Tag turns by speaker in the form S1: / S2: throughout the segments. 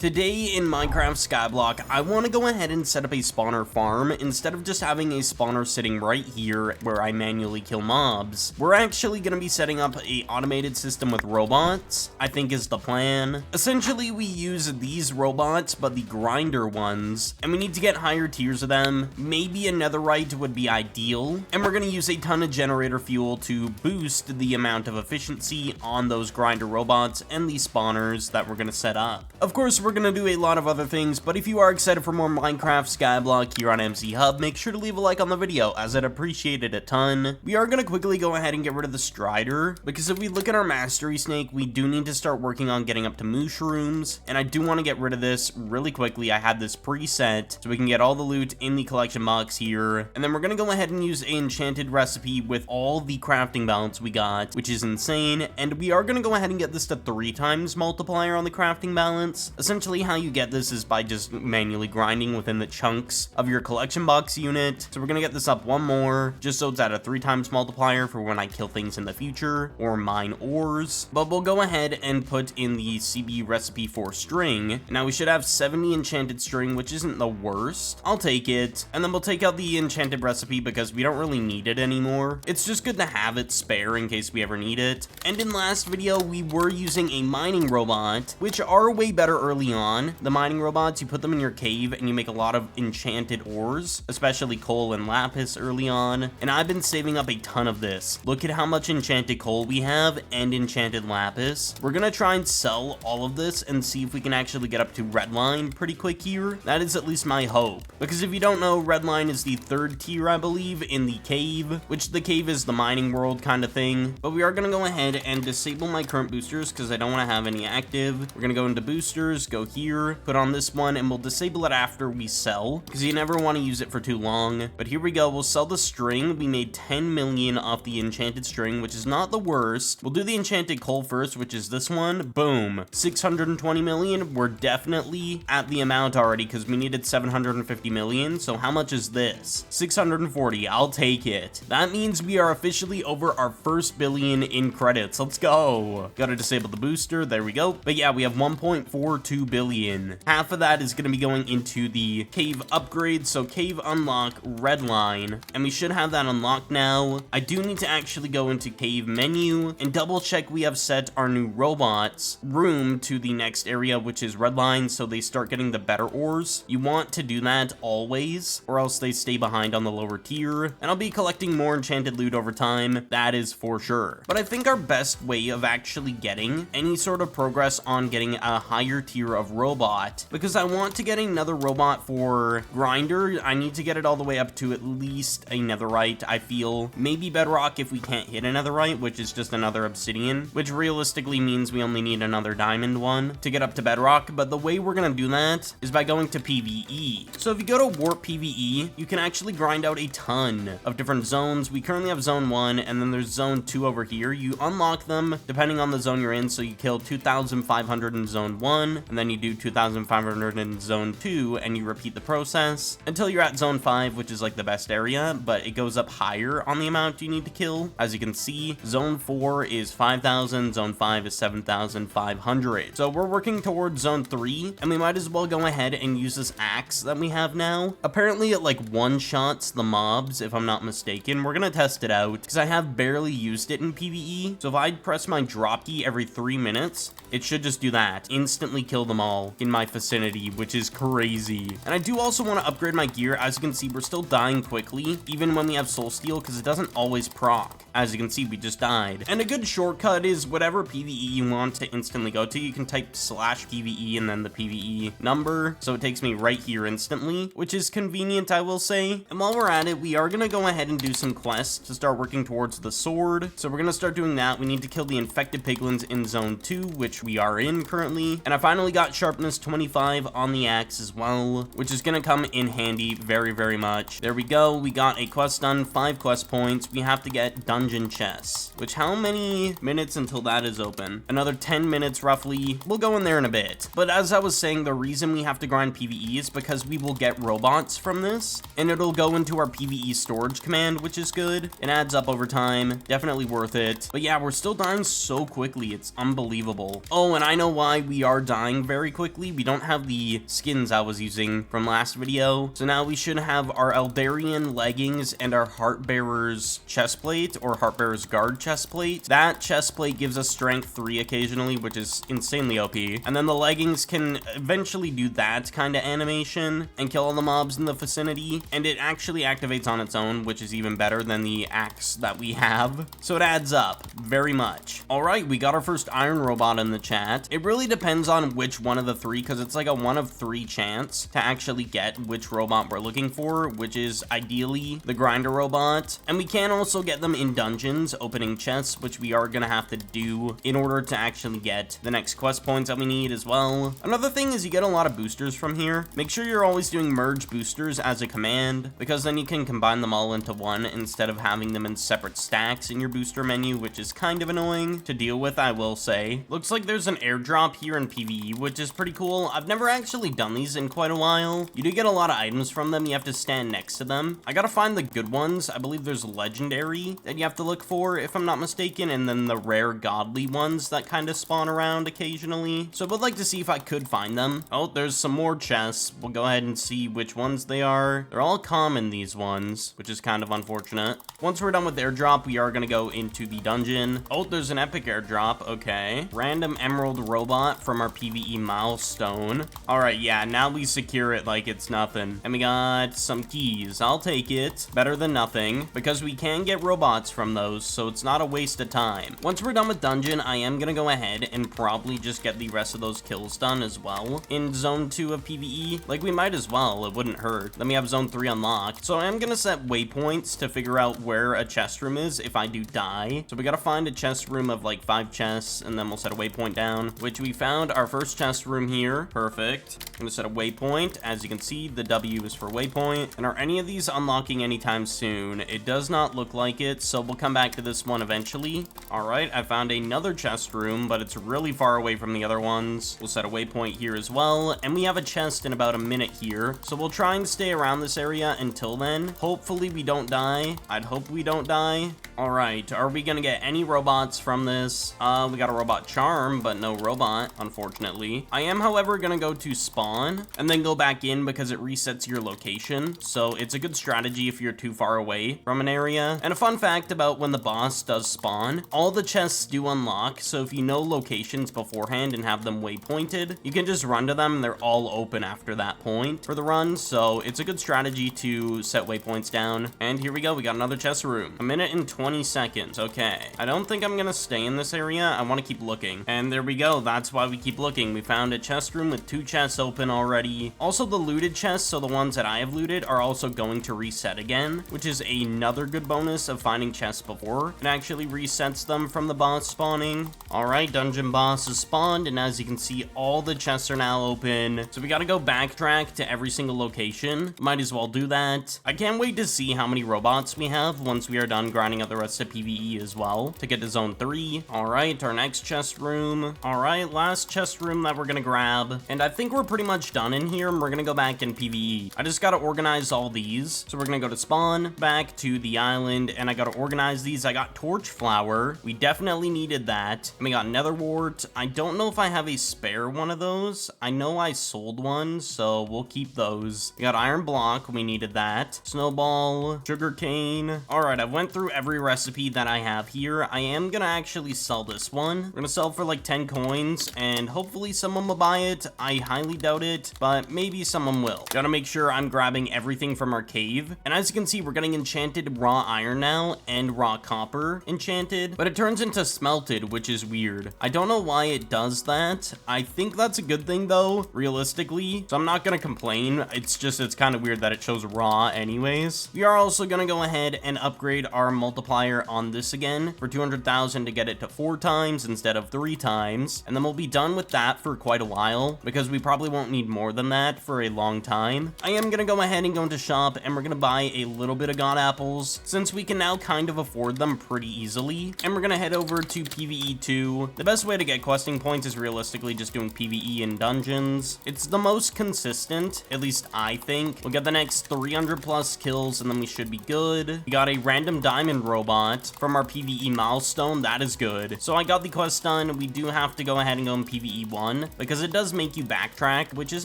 S1: Today in Minecraft Skyblock, I want to go ahead and set up a spawner farm. Instead of just having a spawner sitting right here where I manually kill mobs, we're actually going to be setting up a automated system with robots, I think is the plan. Essentially, we use these robots, but the grinder ones, and we need to get higher tiers of them. Maybe a netherite would be ideal, and we're going to use a ton of generator fuel to boost the amount of efficiency on those grinder robots and these spawners that we're going to set up. Of course, we're going to do a lot of other things, but if you are excited for more Minecraft Skyblock here on MCHub, make sure to leave a like on the video, as I'd appreciate it a ton. We are going to quickly go ahead and get rid of the Strider, because if we look at our Mastery Snake, we do need to start working on getting up to Mooshrooms, and I do want to get rid of this really quickly. I had this preset, so we can get all the loot in the collection box here, and then we're going to go ahead and use an enchanted recipe with all the crafting balance we got, which is insane, and we are going to go ahead and get this to 3 times multiplier on the crafting balance. Essentially, how you get this is by just manually grinding within the chunks of your collection box unit. So we're gonna get this up 1 more, just so it's at a 3 times multiplier for when I kill things in the future or mine ores. But we'll go ahead and put in the CB recipe for string. Now we should have 70 enchanted string, which isn't the worst. I'll take it. And then we'll take out the enchanted recipe because we don't really need it anymore. It's just good to have it spare in case we ever need it. And in last video, we were using a mining robot, which are way better early on. The mining robots, you put them in your cave and you make a lot of enchanted ores, especially coal and lapis early on, and I've been saving up a ton of this. Look at how much enchanted coal we have and enchanted lapis. We're gonna try and sell all of this and see if we can actually get up to redline pretty quick here. That is at least my hope, because if you don't know, redline is the 3rd tier, I believe, in the cave, which the cave is the mining world kind of thing. But we are gonna go ahead and disable my current boosters because I don't want to have any active. We're gonna go into boosters, go here, put on this one, and we'll disable it after we sell, because you never want to use it for too long. But here we go, we'll sell the string. We made 10 million off the enchanted string, which is not the worst. We'll do the enchanted coal first, which is this one. Boom, 620 million. We're definitely at the amount already because we needed 750 million. So how much is this? 640. I'll take it. That means we are officially over our first billion in credits. Let's go. Gotta disable the booster. There we go. But yeah, we have 1.42 billion. Half of that is going to be going into the cave upgrade, so cave unlock redline, and we should have that unlocked now. I do need to actually go into cave menu and double check we have set our new robots room to the next area, which is redline, so they start getting the better ores. You want to do that always, or else they stay behind on the lower tier, and I'll be collecting more enchanted loot over time, that is for sure. But I think our best way of actually getting any sort of progress on getting a higher tier of robot, because I want to get another robot for grinder, I need to get it all the way up to at least a netherite. I feel maybe bedrock if we can't hit a netherite, which is just another obsidian, which realistically means we only need another diamond one to get up to bedrock. But the way we're gonna do that is by going to PvE. So if you go to warp PvE, you can actually grind out a ton of different zones. We currently have zone 1, and then there's zone 2 over here. You unlock them depending on the zone you're in, so you kill 2,500 in zone 1, and then you do 2,500 in zone 2, and you repeat the process until you're at zone 5, which is like the best area, but it goes up higher on the amount you need to kill. As you can see, zone 4 is 5,000, zone 5 is 7,500. So we're working towards zone 3, and we might as well go ahead and use this axe that we have now. Apparently it like one-shots the mobs, if I'm not mistaken. We're gonna test it out, because I have barely used it in PvE. So if I press my drop key every 3 minutes, it should just do that. Instantly kill them all in my vicinity, which is crazy. And I do also want to upgrade my gear. As you can see, we're still dying quickly, even when we have soul steel, because it doesn't always proc. As you can see, we just died. And a good shortcut is whatever PvE you want to instantly go to, you can type /PvE and then the PvE number, so it takes me right here instantly, which is convenient, I will say. And while we're at it, we are going to go ahead and do some quests to start working towards the sword. So we're going to start doing that. We need to kill the infected piglins in zone 2, which we are in currently. And I finally got sharpness 25 on the axe as well, which is going to come in handy very, very much. There we go. We got a quest done, 5 quest points. We have to get dungeon chests, which how many minutes until that is open? Another 10 minutes roughly. We'll go in there in a bit. But as I was saying, the reason we have to grind PvE is because we will get robots from this, and it'll go into our PvE storage command, which is good. It adds up over time. Definitely worth it. But yeah, we're still dying so quickly. It's unbelievable. Oh, and I know why we are dying very quickly. We don't have the skins I was using from last video. So now we should have our Eldarian leggings and our Heartbearer's chestplate, or Heartbearer's guard chestplate. That chestplate gives us strength 3 occasionally, which is insanely OP. And then the leggings can eventually do that kind of animation and kill all the mobs in the vicinity. And it actually activates on its own, which is even better than the axe that we have. So it adds up very much. All right, we got our first iron robot in the chat. It really depends on which one of the 3, because it's like a 1 of 3 chance to actually get which robot we're looking for, which is ideally the grinder robot. And we can also get them in dungeons, opening chests, which we are gonna have to do in order to actually get the next quest points that we need as well. Another thing is you get a lot of boosters from here. Make sure you're always doing merge boosters as a command, because then you can combine them all into one instead of having them in separate stacks in your booster menu, which is kind of annoying to deal with, I will say. Looks like there's an airdrop here in PvE, which is pretty cool. I've never actually done these in quite a while. You do get a lot of items from them. You have to stand next to them. I gotta find the good ones. I believe there's legendary that you have to look for, if I'm not mistaken, and then the rare godly ones that kind of spawn around occasionally. So I would like to see if I could find them. Oh, there's some more chests. We'll go ahead and see which ones they are. They're all common, these ones, which is kind of unfortunate. Once we're done with airdrop, we are gonna go into the dungeon. Oh, there's an epic airdrop. Okay. Random emerald robot from our PvE milestone. All right, yeah, now we secure it like it's nothing. And we got some keys. I'll take it. Better than nothing, because we can get robots from those, so it's not a waste of time. Once we're done with dungeon, I am gonna go ahead and probably just get the rest of those kills done as well in zone 2 of PvE. Like, we might as well. It wouldn't hurt. Then we have zone 3 unlocked. So I am gonna set waypoints to figure out where a chest room is if I do die. So we gotta find a chest room of like 5 chests, and then we'll set a waypoint down, which we found our first chest room here. Perfect. I'm gonna set a waypoint. As you can see, the W is for waypoint. And are any of these unlocking anytime soon? It does not look like it, so we'll come back to this one eventually. All right, I found another chest room, but it's really far away from the other ones. We'll set a waypoint here as well, and we have a chest in about a minute here, so we'll try and stay around this area until then. Hopefully we don't die. I'd hope we don't die. All right, are we gonna get any robots from this? We got a robot charm, but no robot, unfortunately. I am, however, gonna go to spawn and then go back in because it resets your location, so it's a good strategy if you're too far away from an area. And a fun fact about when the boss does spawn, all the chests do unlock, so if you know locations beforehand and have them waypointed, you can just run to them and they're all open after that point for the run, so it's a good strategy to set waypoints down. And here we go, we got another chest room. A minute and 20 seconds. Okay, I don't think I'm gonna stay in this area. I want to keep looking, and there we go. That's why we keep looking. We found a chest room with 2 chests open already. Also, the looted chests, so the ones that I have looted, are also going to reset again, which is another good bonus of finding chests before it actually resets them from the boss spawning. All right, dungeon boss is spawned, and as you can see, all the chests are now open, so we got to go backtrack to every single location. Might as well do that. I can't wait to see how many robots we have once we are done grinding out the rest of PvE as well to get to zone 3. All right, our next chest room. All right, last chest room that we're gonna grab, and I think we're pretty much done in here, and we're gonna go back in PvE. I just gotta organize all these, so we're gonna go to spawn, back to the island, and I gotta organize these. I got torch flower. We definitely needed that. And we got nether wart. I don't know if I have a spare one of those. I know I sold one, so we'll keep those. We got iron block. We needed that. Snowball, sugar cane. All right, I went through every recipe that I have here. I am gonna actually sell this one. We're gonna sell for like 10 coins, and hopefully someone will buy it. I highly doubt it, but maybe someone will. Gotta make sure I'm grabbing everything from our cave. And as you can see, we're getting enchanted raw iron now and raw copper enchanted, but it turns into smelted, which is weird. I don't know why it does that. I think that's a good thing though, realistically, so I'm not gonna complain. It's kind of weird that it shows raw anyways. We are also gonna go ahead and upgrade our multiplier on this again for 200,000 to get it to 4 times instead of 3 times, and then we'll be done with that for quite a while because we probably won't need more than that for a long time. I am gonna go ahead and go into shop, and we're gonna buy a little bit of god apples since we can now kind of afford them pretty easily, and we're gonna head over to PvE 2. The best way to get questing points is realistically just doing PvE in dungeons. It's the most consistent, at least I think. We'll get the next 300 plus kills, and then we should be good. We got a random diamond robot from our PvE milestone. That is good. So I got the quest done. We do have to go ahead and go in PvE 1 fun because it does make you backtrack, which is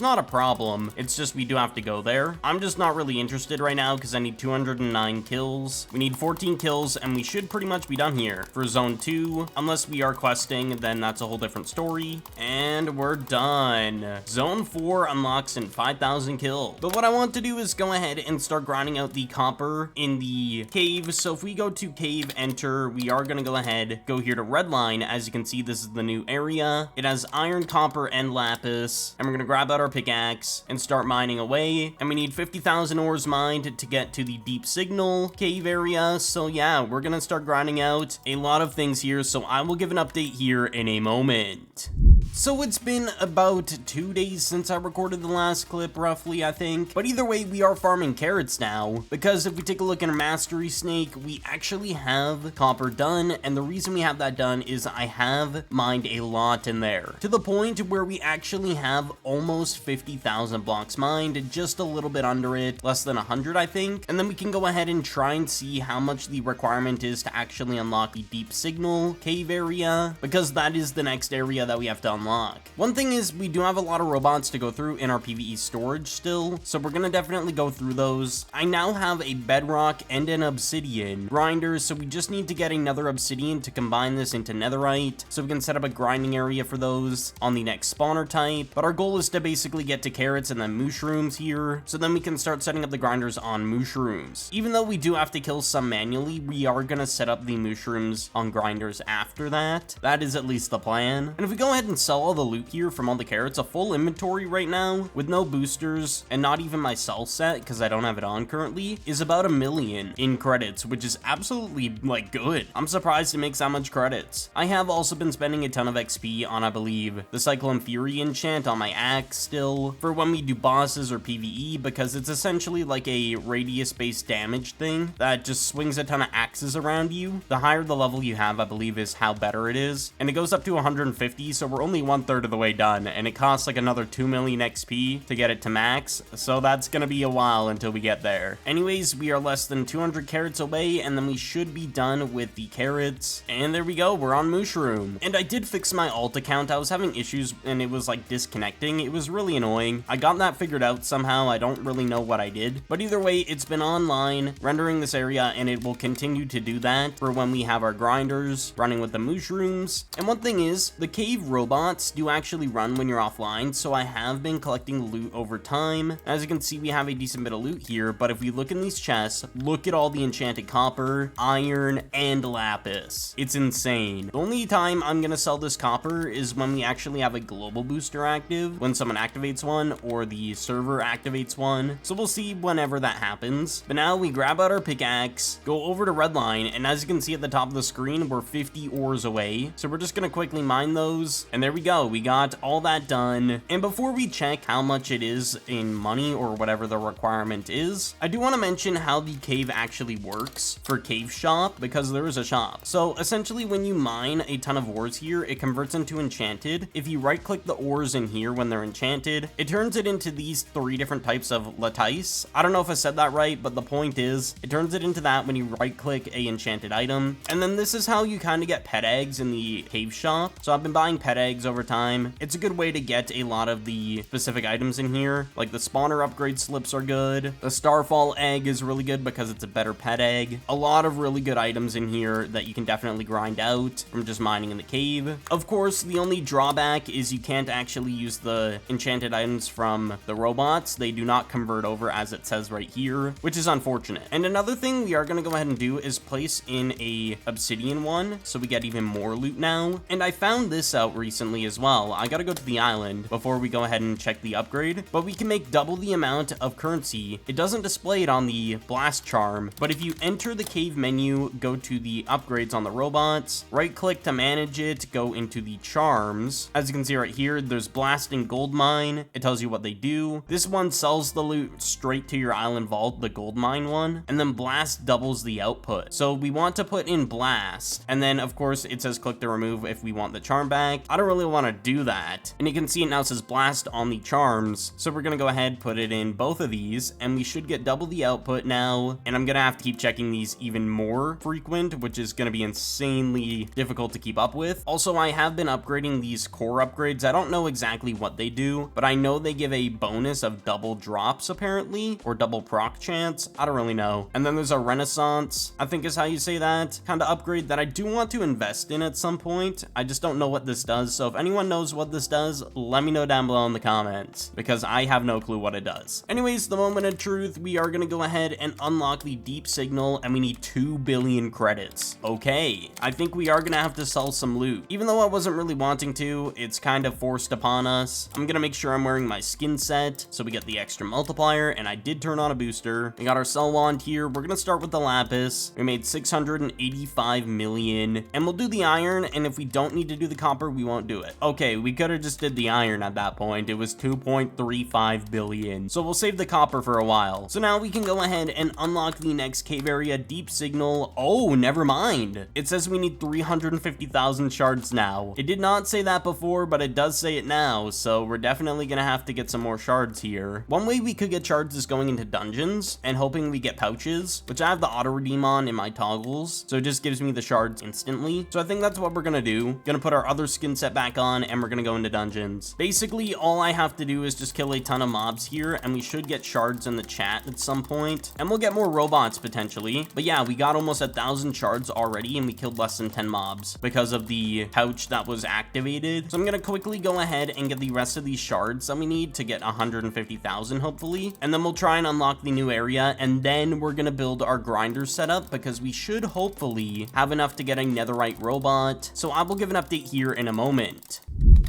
S1: not a problem. It's just we do have to go there. I'm just not really interested right now because I need 209 kills. We need 14 kills and we should pretty much be done here for zone 2. Unless we are questing, then that's a whole different story. And we're done. Zone 4 unlocks in 5,000 kills. But what I want to do is go ahead and start grinding out the copper in the cave. So if we go to cave, enter, we are going to go ahead, go here to redline. As you can see, this is the new area. It has iron, copper, and lapis. And we're going to grab out our pickaxe and start mining away. And we need 50,000 ores mined to get to the deep signal cave area. So yeah, we're going to start grinding out a lot of things here. So I will give an update here in a moment. So it's been about 2 days since I recorded the last clip, roughly, I think. But either way, we are farming carrots now, because if we take a look at our mastery snake, we actually have copper done, and the reason we have that done is I have mined a lot in there, to the point where we actually have almost 50,000 blocks mined, just a little bit under it, less than 100, I think. And then we can go ahead and try and see how much the requirement is to actually unlock the deep signal cave area, because that is the next area that we have to unlock. One thing is we do have a lot of robots to go through in our PvE storage still, so we're gonna definitely go through those. I now have a bedrock and an obsidian grinder, so we just need to get another obsidian to combine this into netherite, so we can set up a grinding area for those on the next spawner type. But our goal is to basically get to carrots and then mushrooms here, so then we can start setting up the grinders on mushrooms. Even though we do have to kill some manually, we are gonna set up the mushrooms on grinders after that. That is at least the plan. And if we go ahead and sell all the loot here from all the carrots, a full inventory right now with no boosters and not even my sell set because I don't have it on currently is about 1 million in credits, which is absolutely like good. I'm surprised it makes that much credits. I have also been spending a ton of XP on, I believe, the Cyclone Fury enchant on my axe still for when we do bosses or PvE, because it's essentially like a radius based damage thing that just swings a ton of axes around you. The higher the level you have, I believe, is how better it is, and it goes up to 150, so we're only 1/3 of the way done, and it costs like another 2 million XP to get it to max, so that's gonna be a while until we get there. Anyways, we are less than 200 carrots away, and then we should be done with the carrots, and there we go, we're on Mushroom. And I did fix my alt account. I was having issues and it was like disconnecting. It was really annoying. I got that figured out somehow. I don't really know what I did, but either way, it's been online rendering this area, and it will continue to do that for when we have our grinders running with the mushrooms. And one thing is, the cave robots do actually run when you're offline, so I have been collecting loot over time. As you can see, we have a decent bit of loot here, but if we look in these chests, look at all the enchanted copper, iron, and lapis. It's insane. The only time I'm gonna sell this copper is when we actually have a global booster active, when someone activates one or the server activates one, so we'll see whenever that happens. But now we grab out our pickaxe, go over to redline, and as you can see at the top of the screen, we're 50 ores away, so we're just gonna quickly mine those, and there we go. We got all that done. And before we check how much it is in money or whatever the requirement is, I do want to mention how the cave actually works for Cave Shop, because there is a shop. So essentially, when you mine a ton of ores here, it converts into enchanted. If you right click the ores in here when they're enchanted, it turns it into these 3 different types of lattice. I don't know if I said that right, but the point is it turns it into that when you right click a enchanted item. And then this is how you kind of get pet eggs in the cave shop. So I've been buying pet eggs over time. It's a good way to get a lot of the specific items in here. Like the spawner upgrade slips are good. The starfall egg is really good because it's a better pet egg. A lot of really good items in here that you can definitely grind out from just mining in the cave. Of course, the only drawback is you can't actually use the enchanted items from the robots. They do not convert over as it says right here, which is unfortunate. And another thing we are going to go ahead and do is place in a obsidian one, so we get even more loot now. And I found this out recently as well. I gotta go to the island before we go ahead and check the upgrade, but we can make double the amount of currency. It doesn't display it on the blast charm, but if you enter the cave menu, go to the upgrades on the robots, right click to manage it, go into the charms. As you can see right here, there's blast and gold mine. It tells you what they do. This one sells the loot straight to your island vault, the gold mine one, and then blast doubles the output. So we want to put in blast, and then of course it says click to remove if we want the charm back. I don't don't really want to do that. And you can see it now says blast on the charms. So we're going to go ahead, put it in both of these, and we should get double the output now. And I'm going to have to keep checking these even more frequent, which is going to be insanely difficult to keep up with. Also, I have been upgrading these core upgrades. I don't know exactly what they do, but I know they give a bonus of double drops apparently, or double proc chance. I don't really know. And then there's a Renaissance, I think is how you say that, kind of upgrade that I do want to invest in at some point. I just don't know what this does. So if anyone knows what this does, let me know down below in the comments, because I have no clue what it does. Anyways, the moment of truth, we are going to go ahead and unlock the deep signal, and we need 2 billion credits. Okay, I think we are going to have to sell some loot. Even though I wasn't really wanting to, it's kind of forced upon us. I'm going to make sure I'm wearing my skin set, so we get the extra multiplier, and I did turn on a booster. We got our cell wand here. We're going to start with the lapis. We made 685 million, and we'll do the iron, and if we don't need to do the copper, we won't do it. Okay, we could have just did the iron at that point. It was 2.35 billion, so we'll save the copper for a while. So now we can go ahead and unlock the next cave area, deep signal. Oh, never mind. It says we need 350,000 shards now. It did not say that before, but it does say it now, so we're definitely gonna have to get some more shards here. One way we could get shards is going into dungeons and hoping we get pouches, which I have the auto redeem on in my toggles, so it just gives me the shards instantly. So I think that's what we're gonna do. Gonna put our other skin set back on, and we're gonna go into dungeons. Basically, all I have to do is just kill a ton of mobs here, and we should get shards in the chat at some point, and we'll get more robots potentially. But yeah, we got almost 1,000 shards already, and we killed less than 10 mobs because of the pouch that was activated. So I'm gonna quickly go ahead and get the rest of these shards that we need to get 150,000 hopefully, and then we'll try and unlock the new area, and then we're gonna build our grinder setup because we should hopefully have enough to get a netherite robot. So I will give an update here in a moment.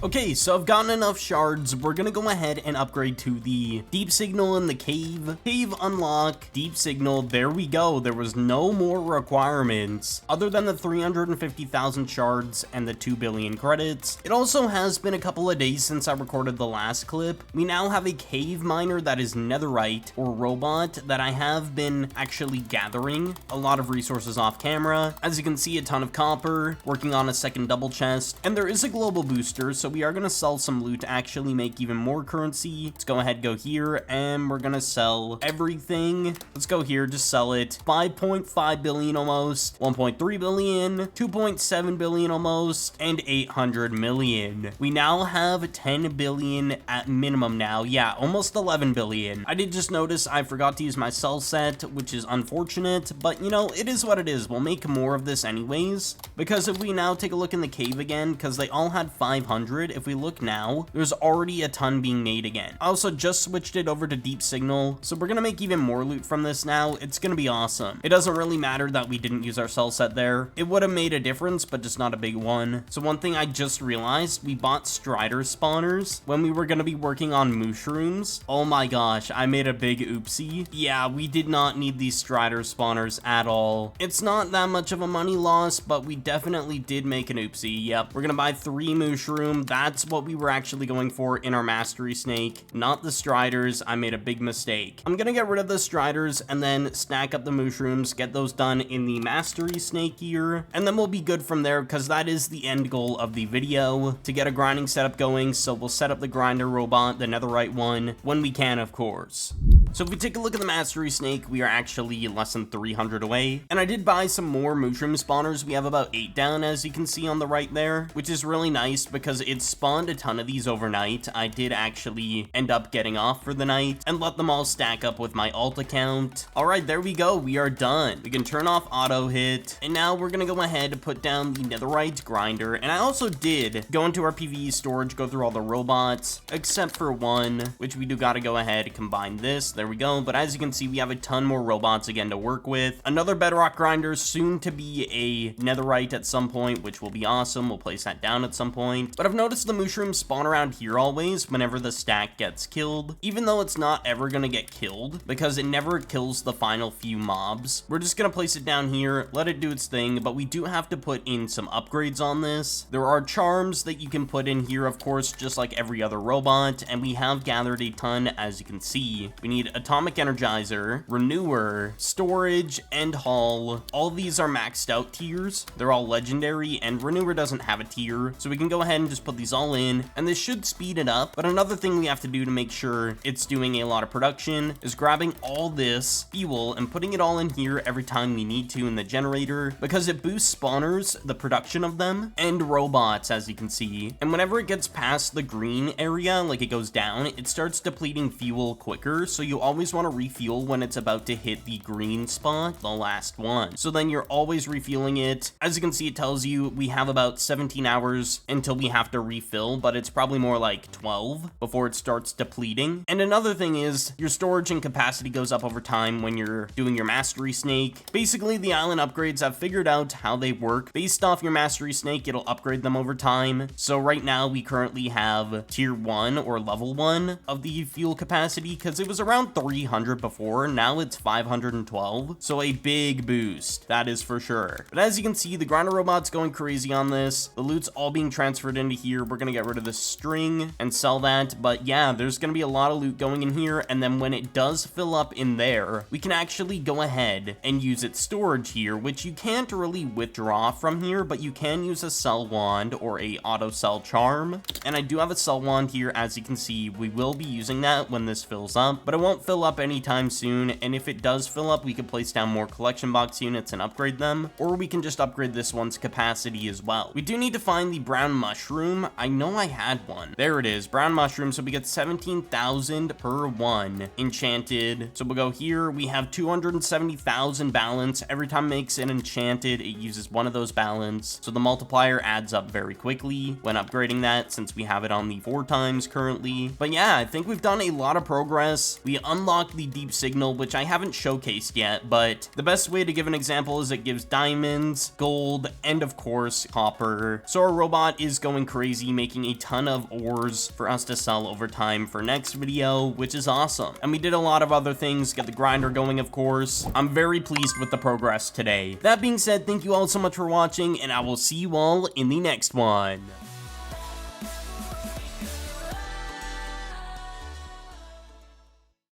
S1: Okay, so I've gotten enough shards. We're gonna go ahead and upgrade to the deep signal in the cave. Cave unlock, deep signal. There we go. There was no more requirements other than the 350,000 shards and the 2 billion credits. It also has been a couple of days since I recorded the last clip. We now have a cave miner that is netherite or robot that I have been actually gathering a lot of resources off camera. As you can see, a ton of copper, working on a second double chest, and there is a global booster, so we are going to sell some loot to actually make even more currency. Let's go ahead, go here, and we're going to sell everything. Let's go here, just sell it. 5.5 billion almost, 1.3 billion, 2.7 billion almost, and 800 million. We now have 10 billion at minimum now. Yeah, almost 11 billion. I did just notice I forgot to use my cell set, which is unfortunate, but you know, it is what it is. We'll make more of this anyways, because if we now take a look in the cave again, because they all had 500, if we look now, there's already a ton being made again. I also just switched it over to deep signal, so we're gonna make even more loot from this now. It's gonna be awesome. It doesn't really matter that we didn't use our cell set there. It would have made a difference, but just not a big one. So one thing I just realized, we bought strider spawners when we were gonna be working on Mooshrooms. Oh my gosh, I made a big oopsie. Yeah, we did not need these strider spawners at all. It's not that much of a money loss, but we definitely did make an oopsie. Yep, we're gonna buy 3 Mooshrooms. That's what we were actually going for in our mastery snake, not the striders. I made a big mistake. I'm gonna get rid of the striders and then stack up the Mooshrooms, get those done in the mastery snake here, and then we'll be good from there, because that is the end goal of the video, to get a grinding setup going. So we'll set up the grinder robot, the netherite one, when we can, of course. So if we take a look at the mastery snake, we are actually less than 300 away. And I did buy some more mushroom spawners. We have about 8 down, as you can see on the right there, which is really nice because it spawned a ton of these overnight. I did actually end up getting off for the night and let them all stack up with my alt account. All right, there we go. We are done. We can turn off auto hit. And now we're going to go ahead and put down the netherite grinder. And I also did go into our PvE storage, go through all the robots, except for one, which we do got to go ahead and combine this. There we go. But as you can see, we have a ton more robots again to work with. Another bedrock grinder, soon to be a netherite at some point, which will be awesome. We'll place that down at some point. But I've noticed the mushrooms spawn around here always whenever the stack gets killed, even though it's not ever gonna get killed because it never kills the final few mobs. We're just gonna place it down here, let it do its thing, but we do have to put in some upgrades on this. There are charms that you can put in here, of course, just like every other robot, and we have gathered a ton. As you can see, we need need atomic energizer, renewer, storage, and hull. All these are maxed out tiers. They're all legendary, and renewer doesn't have a tier, so we can go ahead and just put these all in, and this should speed it up. But another thing we have to do to make sure it's doing a lot of production is grabbing all this fuel and putting it all in here every time we need to in the generator, because it boosts spawners, the production of them, and robots, as you can see. And whenever it gets past the green area, like it goes down, it starts depleting fuel quicker, so you always want to refuel when it's about to hit the green spot, the last one. So then you're always refueling it. As you can see, it tells you we have about 17 hours until we have to refill, but it's probably more like 12 before it starts depleting. And another thing is your storage and capacity goes up over time when you're doing your mastery snake. Basically, the island upgrades have figured out how they work. Based off your mastery snake, it'll upgrade them over time. So right now we currently have tier 1 or level 1 of the fuel capacity, because it was around 300 before. Now it's 512, so a big boost, that is for sure. But as you can see, the grinder robot's going crazy on this. The loot's all being transferred into here. We're gonna get rid of the string and sell that, but yeah, there's gonna be a lot of loot going in here, and then when it does fill up in there, we can actually go ahead and use its storage here, which you can't really withdraw from here, but you can use a sell wand or a auto sell charm. And I do have a sell wand here. As you can see, we will be using that when this fills up, but it won't fill up anytime soon. And if it does fill up, we can place down more collection box units and upgrade them, or we can just upgrade this one's capacity as well. We do need to find the brown mushroom. I know I had one. There it is, brown mushroom. So we get 17,000 per one enchanted. So we'll go here. We have 270,000 balance. Every time it makes an enchanted, it uses one of those balance. So the multiplier adds up very quickly when upgrading that, since we have it on the 4 times currently. But yeah, I think we've done a lot of progress. We unlocked the deep signal, which I haven't showcased yet, but the best way to give an example is it gives diamonds, gold, and of course copper. So our robot is going crazy, making a ton of ores for us to sell over time for next video, which is awesome. And we did a lot of other things, get the grinder going, of course. I'm very pleased with the progress today. That being said, thank you all so much for watching, and I will see you all in the next one.